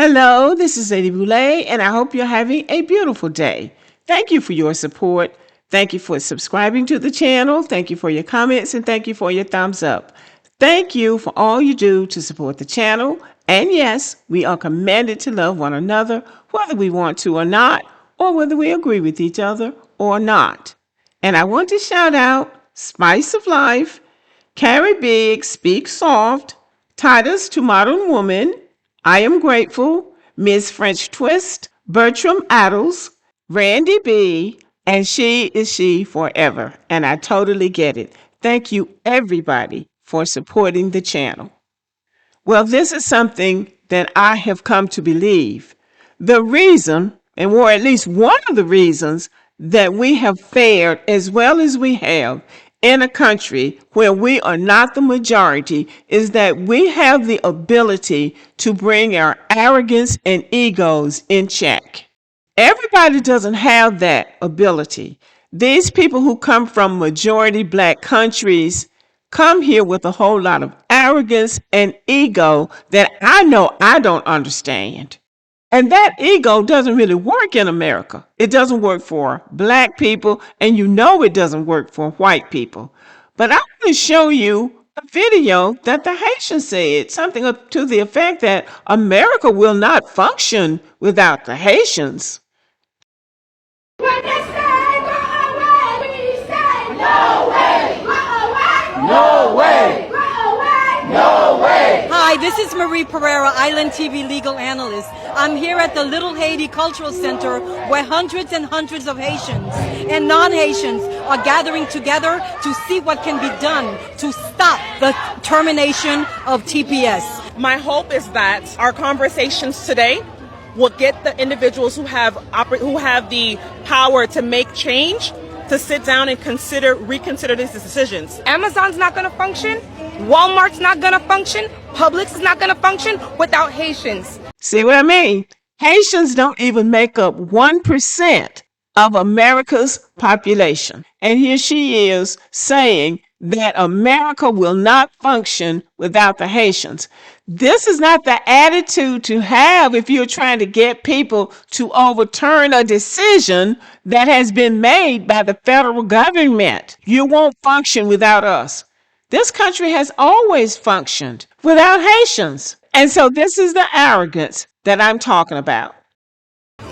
Hello, this is Lady Boulay, and I hope you're having a beautiful day. Thank you for your support. Thank you for subscribing to the channel. Thank you for your comments, and thank you for your thumbs up. Thank you for all you do to support the channel. And yes, we are commanded to love one another, whether we want to or not, or whether we agree with each other or not. And I want to shout out Spice of Life, Carrie Big, Speak Soft, Titus to Modern Woman, I Am Grateful, Miss French Twist, Bertram Addles, Randy B, and She is She Forever. And I totally get it. Thank you, everybody, for supporting the channel. Well, this is something that I have come to believe. The reason, or at least one of the reasons, that we have fared as well as we have in a country where we are not the majority is that we have the ability to bring our arrogance and egos in check. Everybody doesn't have that ability. These people who come from majority black countries come here with a whole lot of arrogance and ego that I know I don't understand. And that ego doesn't really work in America. It doesn't work for black people, and you know it doesn't work for white people. But I want to show you a video that the Haitians said, something up to the effect that America will not function without the Haitians. When they say go away, we say no way. Go away. No way. Go away. No way. Hi, this is Marie Pereira, Island TV legal analyst. I'm here at the Little Haiti Cultural Center where hundreds and hundreds of Haitians and non-Haitians are gathering together to see what can be done to stop the termination of TPS. My hope is that our conversations today will get the individuals who have the power to make change to sit down and reconsider these decisions. Amazon's not going to function. Walmart's not going to function. Publix is not going to function without Haitians. See what I mean? Haitians don't even make up 1% of America's population. And here she is saying that America will not function without the Haitians. This is not the attitude to have if you're trying to get people to overturn a decision that has been made by the federal government. You won't function without us. This country has always functioned without Haitians. And so this is the arrogance that I'm talking about.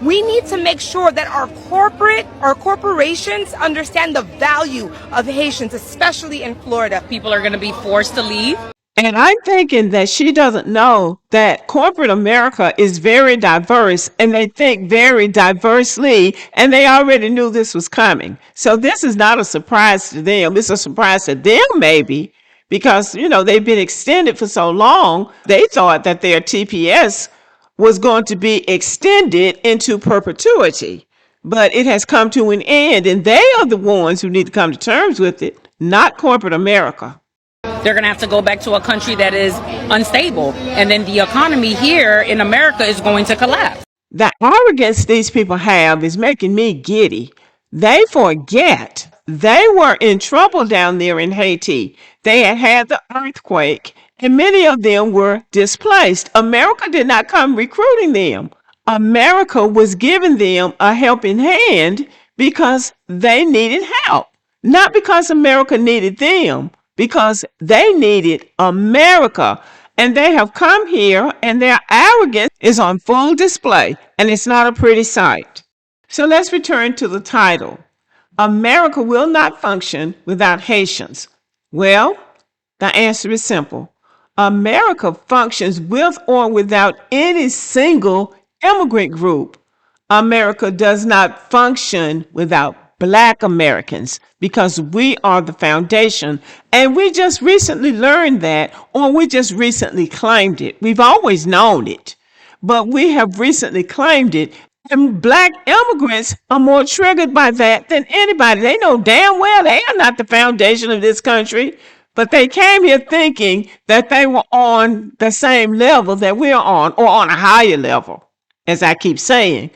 We need to make sure that our corporations understand the value of Haitians, especially in Florida. People are going to be forced to leave. And I'm thinking that she doesn't know that corporate America is very diverse and they think very diversely, and they already knew this was coming. So this is not a surprise to them. It's a surprise to them maybe because, they've been extended for so long. They thought that their TPS was going to be extended into perpetuity, but it has come to an end, and they are the ones who need to come to terms with it, not corporate America. They're going to have to go back to a country that is unstable, and then the economy here in America is going to collapse. The arrogance these people have is making me giddy. They forget they were in trouble down there in Haiti. They had the earthquake, and many of them were displaced. America did not come recruiting them. America was giving them a helping hand because they needed help, not because America needed them, because they needed America. And they have come here and their arrogance is on full display, and it's not a pretty sight. So let's return to the title. America will not function without Haitians. Well, the answer is simple. America functions with or without any single immigrant group. America does not function without Black Americans because we are the foundation. And we just recently learned that, or we just recently claimed it. We've always known it, but we have recently claimed it. And Black immigrants are more triggered by that than anybody. They know damn well they are not the foundation of this country. But they came here thinking that they were on the same level that we're on, or on a higher level, as I keep saying.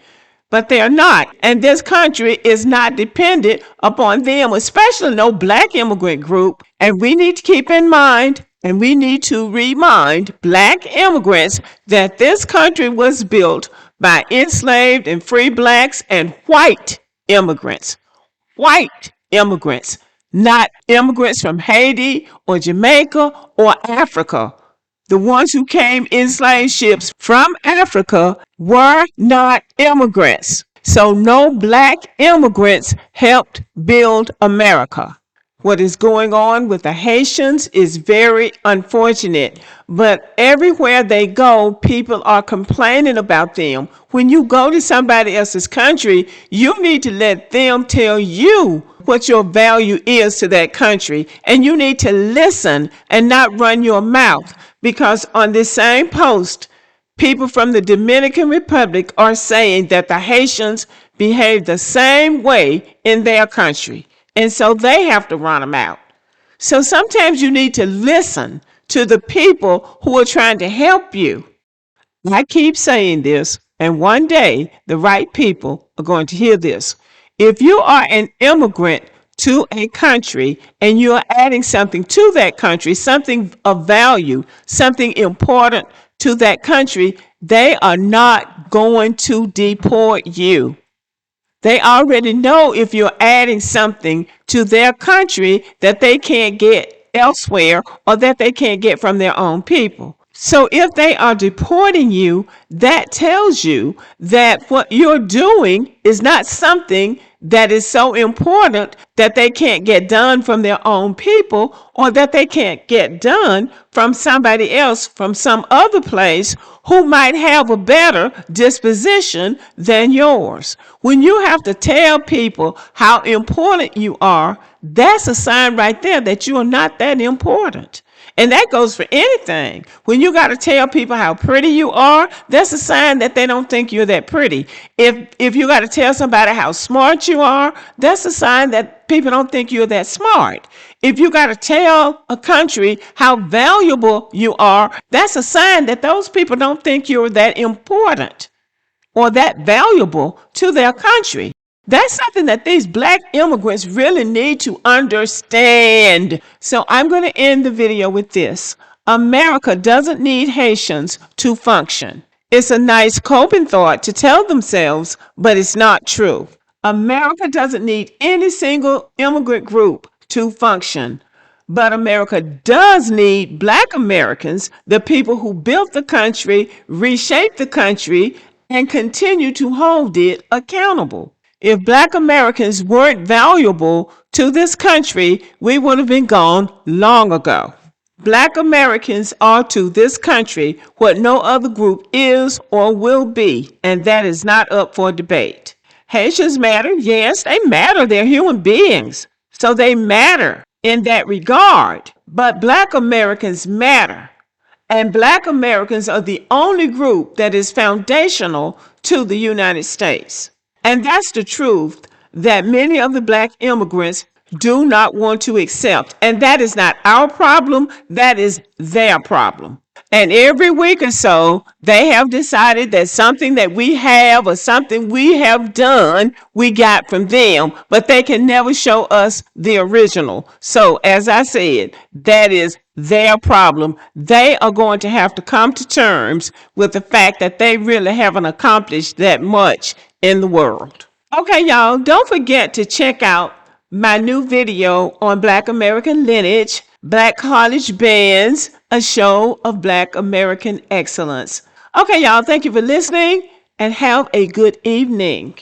But they're not. And this country is not dependent upon them, especially no Black immigrant group. And we need to keep in mind And we need to remind Black immigrants that this country was built by enslaved and free Blacks and white immigrants. White immigrants, not immigrants from Haiti or Jamaica or Africa. The ones who came in slave ships from Africa were not immigrants. So no Black immigrants helped build America. What is going on with the Haitians is very unfortunate, but everywhere they go, people are complaining about them. When you go to somebody else's country, you need to let them tell you what your value is to that country, and you need to listen and not run your mouth, because on this same post, people from the Dominican Republic are saying that the Haitians behave the same way in their country. And so they have to run them out. So sometimes you need to listen to the people who are trying to help you. I keep saying this, and one day the right people are going to hear this. If you are an immigrant to a country and you're adding something to that country, something of value, something important to that country, they are not going to deport you. They already know if you're adding something to their country that they can't get elsewhere or that they can't get from their own people. So if they are deporting you, that tells you that what you're doing is not something that is so important that they can't get done from their own people, or that they can't get done from somebody else from some other place who might have a better disposition than yours. When you have to tell people how important you are, that's a sign right there that you are not that important. And that goes for anything. When you got to tell people how pretty you are, that's a sign that they don't think you're that pretty. If you got to tell somebody how smart you are, that's a sign that people don't think you're that smart. If you got to tell a country how valuable you are, that's a sign that those people don't think you're that important or that valuable to their country. That's something that these Black immigrants really need to understand. So I'm going to end the video with this. America doesn't need Haitians to function. It's a nice coping thought to tell themselves, but it's not true. America doesn't need any single immigrant group to function. But America does need Black Americans, the people who built the country, reshaped the country, and continue to hold it accountable. If Black Americans weren't valuable to this country, we would have been gone long ago. Black Americans are to this country what no other group is or will be, and that is not up for debate. Haitians matter. Yes, they matter. They're human beings, so they matter in that regard. But Black Americans matter. And Black Americans are the only group that is foundational to the United States. And that's the truth that many of the Black immigrants do not want to accept. And that is not our problem, that is their problem. And every week or so, they have decided that something that we have or something we have done, we got from them, but they can never show us the original. So as I said, that is their problem. They are going to have to come to terms with the fact that they really haven't accomplished that much in the world. Okay, y'all, don't forget to check out my new video on Black American lineage, Black college bands, a show of Black American excellence. Okay, y'all, thank you for listening and have a good evening.